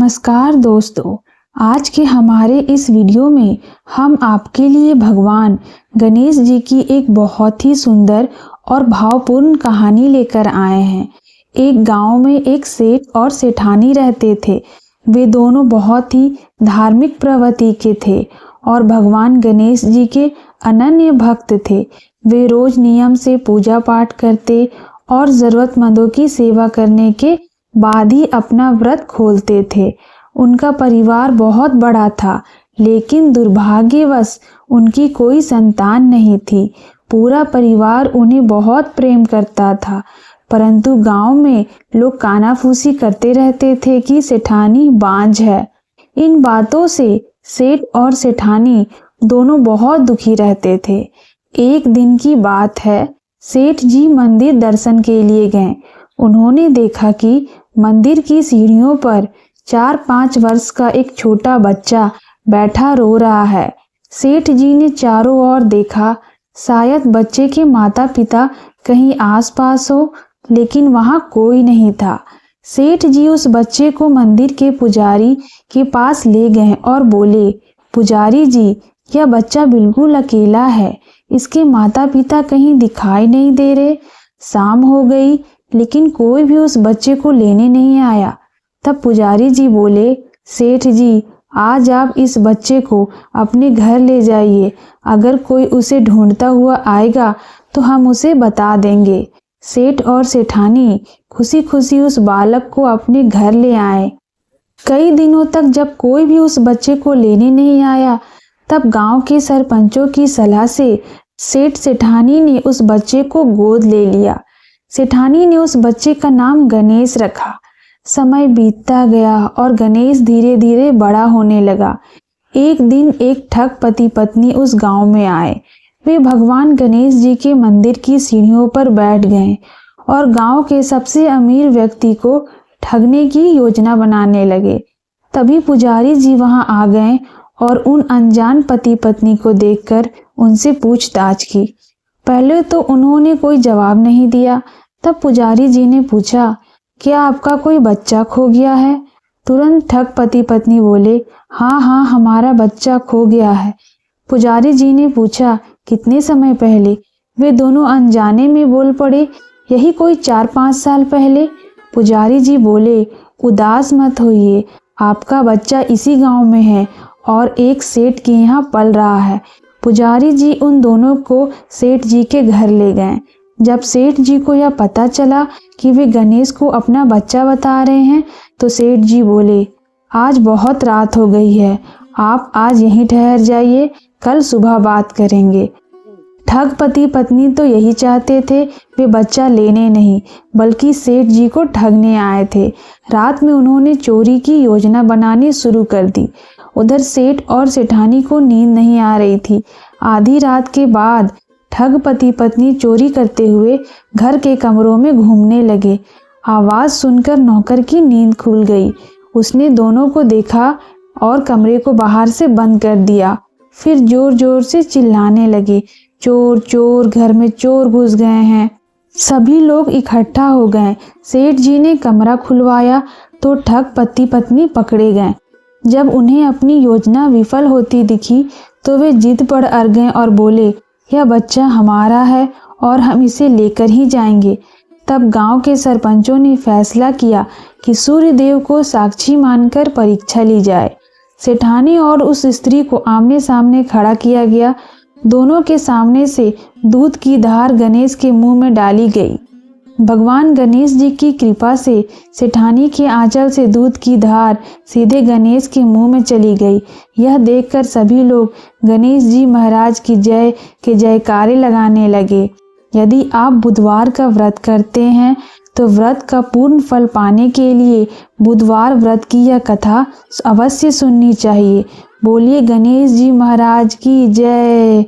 नमस्कार दोस्तों, आज के हमारे इस वीडियो में हम आपके लिए भगवान गणेश जी की एक बहुत ही सुंदर और भावपूर्ण कहानी लेकर आए हैं। एक गांव में एक सेठ और सेठानी रहते थे। वे दोनों बहुत ही धार्मिक प्रवृत्ति के थे और भगवान गणेश जी के अनन्य भक्त थे। वे रोज नियम से पूजा पाठ करते और जरूरतमंदों की सेवा करने के बाद ही अपना व्रत खोलते थे। उनका परिवार बहुत बड़ा था, लेकिन दुर्भाग्यवश उनकी कोई संतान नहीं थी। पूरा परिवार उन्हें बहुत प्रेम करता था, परंतु गांव में लोग कानाफूसी करते रहते थे कि सेठानी बांझ है। इन बातों से सेठ और सेठानी दोनों बहुत दुखी रहते थे। एक दिन की बात है, सेठ जी मंदिर दर्शन के लिए गए। उन्होंने देखा कि मंदिर की सीढ़ियों पर 4-5 वर्ष का एक छोटा बच्चा बैठा रो रहा है। सेठ जी ने चारों ओर देखा, शायद बच्चे के माता पिता कहीं आसपास हो, लेकिन वहां कोई नहीं था। सेठ जी उस बच्चे को मंदिर के पुजारी के पास ले गए और बोले, पुजारी जी, यह बच्चा बिल्कुल अकेला है। इसके माता पिता कहीं दिखाई नहीं दे रहे। शाम हो गई, लेकिन कोई भी उस बच्चे को लेने नहीं आया। तब पुजारी जी बोले, सेठ जी, आज आप इस बच्चे को अपने घर ले जाइए। अगर कोई उसे ढूंढता हुआ आएगा तो हम उसे बता देंगे। सेठ और सेठानी खुशी खुशी उस बालक को अपने घर ले आए। कई दिनों तक जब कोई भी उस बच्चे को लेने नहीं आया, तब गांव के सरपंचों की सलाह से सेठ सेठानी ने उस बच्चे को गोद ले लिया। सेठानी ने उस बच्चे का नाम गणेश रखा। समय बीतता गया और गणेश धीरे धीरे बड़ा होने लगा। एक दिन एक ठग पति पत्नी उस गांव में आए। वे भगवान गणेश जी के मंदिर की सीढ़ियों पर बैठ गए और गांव के सबसे अमीर व्यक्ति को ठगने की योजना बनाने लगे। तभी पुजारी जी वहां आ गए और उन अनजान पति पत्नी को देखकर उनसे पूछताछ की। पहले तो उन्होंने कोई जवाब नहीं दिया। तब पुजारी जी ने पूछा, क्या आपका कोई बच्चा खो गया है? तुरंत ठग पति पत्नी बोले, हाँ, हमारा बच्चा खो गया है। पुजारी जी ने पूछा, कितने समय पहले? वे दोनों अनजाने में बोल पड़े, यही कोई 4-5 साल पहले। पुजारी जी बोले, उदास मत होइए, आपका बच्चा इसी गांव में है और एक सेठ के यहाँ पल रहा है। पुजारी जी उन दोनों को सेठ जी के घर ले गए। जब सेठ जी को यह पता चला कि वे गणेश को अपना बच्चा बता रहे हैं, तो सेठ जी बोले, आज बहुत रात हो गई है, आप आज यहीं ठहर जाइए, कल सुबह बात करेंगे। ठग पति पत्नी तो यही चाहते थे, वे बच्चा लेने नहीं बल्कि सेठ जी को ठगने आए थे। रात में उन्होंने चोरी की योजना बनानी शुरू कर दी। उधर सेठ और सेठानी को नींद नहीं आ रही थी। आधी रात के बाद ठग पति पत्नी चोरी करते हुए घर के कमरों में घूमने लगे। आवाज सुनकर नौकर की नींद खुल गई। उसने दोनों को देखा और कमरे को बाहर से बंद कर दिया। फिर जोर जोर से चिल्लाने लगे, चोर चोर, घर में चोर घुस गए हैं। सभी लोग इकट्ठा हो गए। सेठ जी ने कमरा खुलवाया तो ठग पति पत्नी पकड़े गए। जब उन्हें अपनी योजना विफल होती दिखी तो वे जिद पर अड़ गए और बोले, यह बच्चा हमारा है और हम इसे लेकर ही जाएंगे। तब गांव के सरपंचों ने फैसला किया कि सूर्य देव को साक्षी मानकर परीक्षा ली जाए। सेठानी और उस स्त्री को आमने सामने खड़ा किया गया। दोनों के सामने से दूध की धार गणेश के मुंह में डाली गई। भगवान गणेश जी की कृपा से सेठानी के आंचल से दूध की धार सीधे गणेश के मुंह में चली गई। यह देखकर सभी लोग गणेश जी महाराज की जय के जयकारे लगाने लगे। यदि आप बुधवार का व्रत करते हैं तो व्रत का पूर्ण फल पाने के लिए बुधवार व्रत की यह कथा अवश्य सुननी चाहिए। बोलिए गणेश जी महाराज की जय।